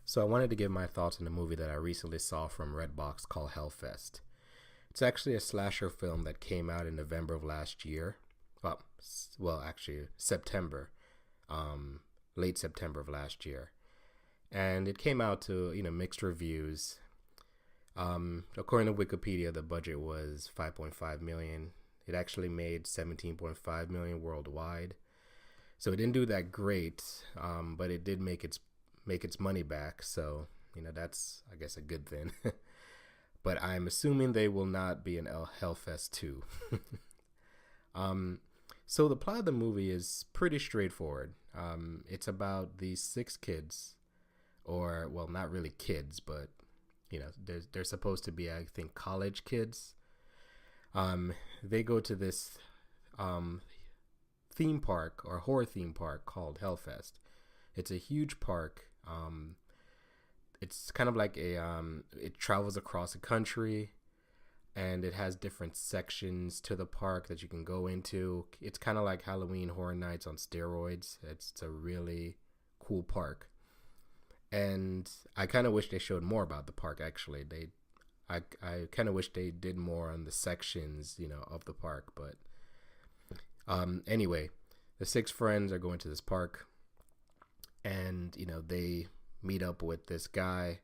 So I wanted to give my thoughts on a movie that I recently saw from Redbox called Hellfest. It's actually a slasher film that came out in November of last year. Actually September, um, late September of last year, and it came out to mixed reviews. According to Wikipedia, the budget was 5.5 million. It actually made 17.5 million worldwide. So it didn't do that great, but it did make its money back. So that's, I guess, a good thing. But I'm assuming they will not be in Hellfest 2. um, so the plot of the movie is pretty straightforward. It's about these six kids, or well, not really kids, but they're supposed to be, I think, college kids. They go to this um, theme park or horror theme park called Hellfest. It's a huge park. It's kind of like it travels across the country, and it has different sections to the park that you can go into. It's kind of like Halloween Horror Nights on steroids. It's a really cool park, and I kind of wish they showed more about the park. Actually, I kind of wish they did more on the sections, of the park. But anyway, the six friends are going to this park, and they meet up with this guy,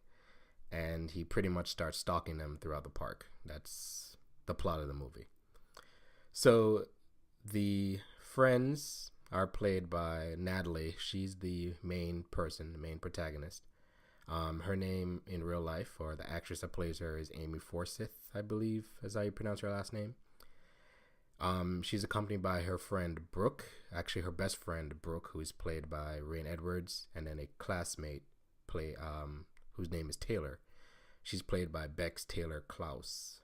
and he pretty much starts stalking them throughout the park. That's the plot of the movie. So the friends are played by Natalie. She's the main person, the main protagonist. Her name in real life, or the actress that plays her, is Amy Forsyth, I believe is how you pronounce her last name. She's accompanied by her friend Brooke, actually her best friend Brooke, who's played by Rain Edwards, and then a classmate whose name is Taylor. She's played by Bex Taylor-Klaus.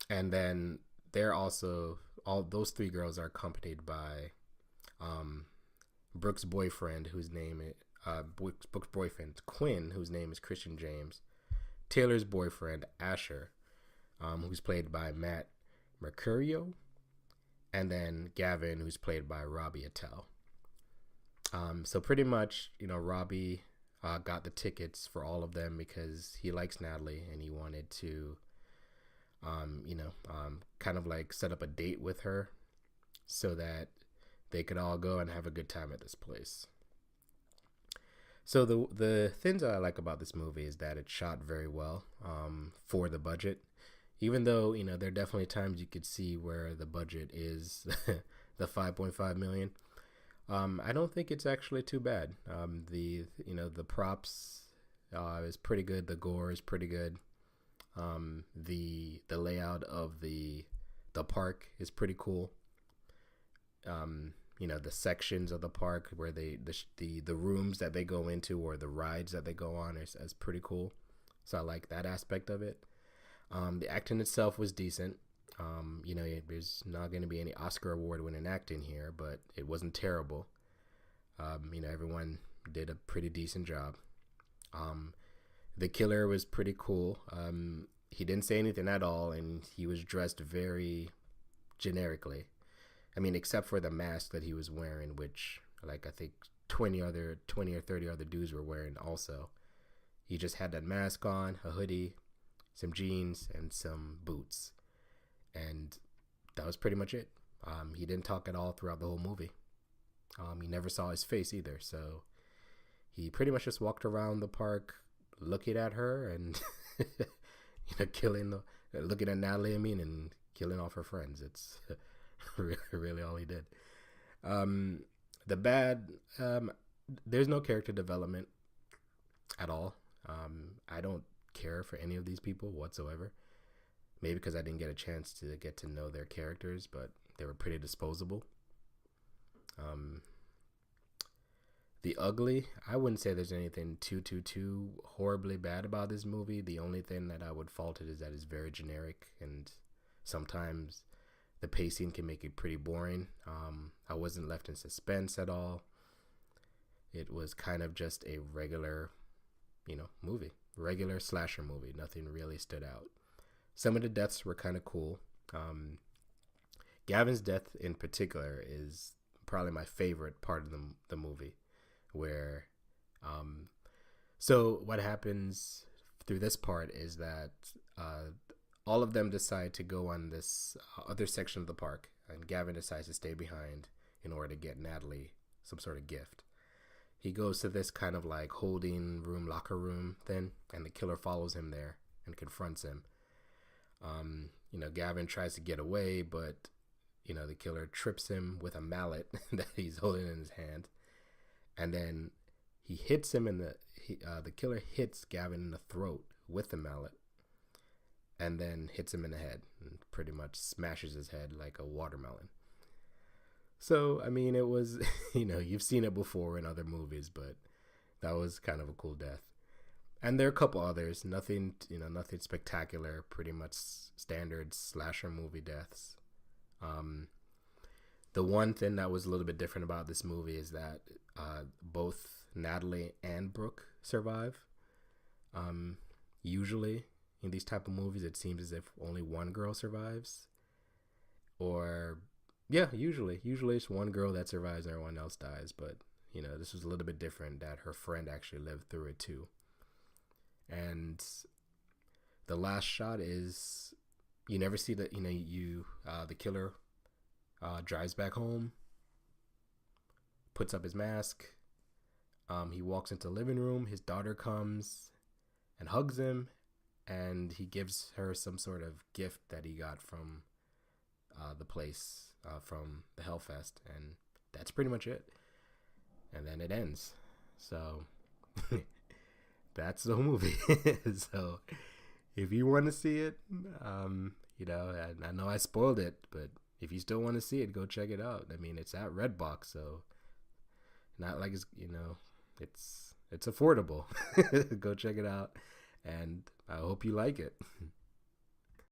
And then they're also, all those three girls are accompanied by Brooke's boyfriend, whose name is Brooke's boyfriend Quinn, whose name is Christian James. Taylor's boyfriend Asher, who's played by Matt Mercurio, and then Gavin, who's played by Robbie Attell. So pretty much, Robbie got the tickets for all of them because he likes Natalie and he wanted to, kind of like set up a date with her so that they could all go and have a good time at this place. So the things that I like about this movie is that it's shot very well for the budget. Even though, there are definitely times you could see where the budget is the 5.5 million. I don't think it's actually too bad. The props is pretty good. The gore is pretty good. The layout of the park is pretty cool. The sections of the park where the rooms that they go into or the rides that they go on is pretty cool. So I like that aspect of it. The acting itself was decent. There's not going to be any Oscar award winning acting here, but it wasn't terrible. Everyone did a pretty decent job. The killer was pretty cool. He didn't say anything at all, and he was dressed very generically. I mean, except for the mask that he was wearing, which, like, I think 20 or 30 other dudes were wearing also. He just had that mask on, a hoodie, some jeans, and some boots. And that was pretty much it. He didn't talk at all throughout the whole movie. You never saw his face either. So he pretty much just walked around the park looking at her and, looking at Natalie, and killing off her friends. It's really all he did. The bad, there's no character development at all. I don't care for any of these people whatsoever. Maybe because I didn't get a chance to get to know their characters, but they were pretty disposable. The ugly, I wouldn't say there's anything too horribly bad about this movie. The only thing that I would fault it is that it's very generic, and sometimes the pacing can make it pretty boring. I wasn't left in suspense at all. It was kind of just a regular, regular slasher movie. Nothing really stood out. Some of the deaths were kind of cool. Gavin's death in particular is probably my favorite part of the movie, where So what happens through this part is that uh, all of them decide to go on this other section of the park, and Gavin decides to stay behind in order to get Natalie some sort of gift. He goes to this kind of like holding room, locker room thing, and the killer follows him there and confronts him. Gavin tries to get away, but the killer trips him with a mallet that he's holding in his hand, and then he hits him the killer hits Gavin in the throat with the mallet, and then hits him in the head and pretty much smashes his head like a watermelon. So I mean, it was you've seen it before in other movies, but that was kind of a cool death. And there are a couple others, nothing spectacular, pretty much standard slasher movie deaths. The one thing that was a little bit different about this movie is that both Natalie and Brooke survive. Usually in these type of movies, it seems as if only one girl survives. Or, yeah, usually it's one girl that survives and everyone else dies. But, this was a little bit different, that her friend actually lived through it too. And the last shot is, you never see that, the killer drives back home, puts up his mask. He walks into the living room. His daughter comes and hugs him, and he gives her some sort of gift that he got from the place, from the Hellfest, and that's pretty much it. And then it ends. So that's the movie. So if you want to see it, I know I spoiled it, but if you still want to see it, go check it out. I mean, it's at Redbox, so not like it's affordable. Go check it out, and I hope you like it.